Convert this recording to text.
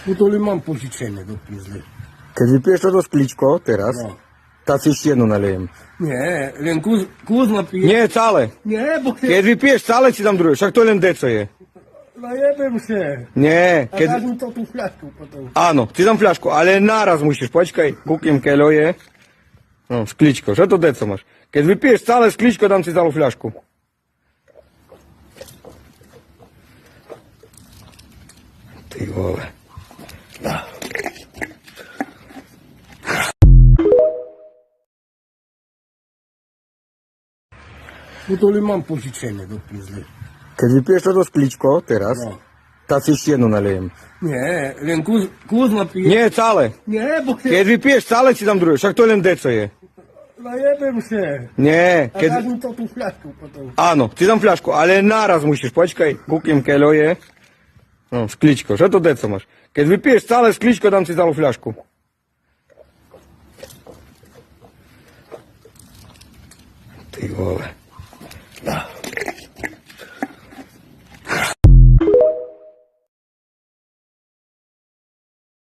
No to mam pożyczenie do pizdy. Keď vypiješ toto sklíčko teraz, No. tak si ešte jednu nalejem. Nie, len kuz napiję. Nie, celé. Nie, bo Keď vypiješ celé, si tam druhé. Však to je len deco je. najebem się. Nie, A keď... dasz mi to tu flaszkę potem. Áno, si tam fľašku, ale naraz musíš. Počkaj, kúknem, keľo je. No, sklíčko. Čo to deco máš? Keď vypiješ celé sklíčko, dám si celú fľašku. Ty vole. No to mam pożyczenie do pizdy. Keď vypiješ toto sklíčko teraz, No. tak si ešte jednu nalejem. Nie, len kuz napiję. Nie, celé. Nie, bo Keď vypiješ celé, si tam druhé. Však to je len deco je. najebem się. Nie, A keď... dasz mi to tu flaszkę potem. Áno, si tam fľašku, ale naraz musíš. Počkaj, kúknem, keľo je. No, sklíčko. Čo to deco máš? Keď vypiješ celé sklíčko, dám si celú fľašku. Ty vole.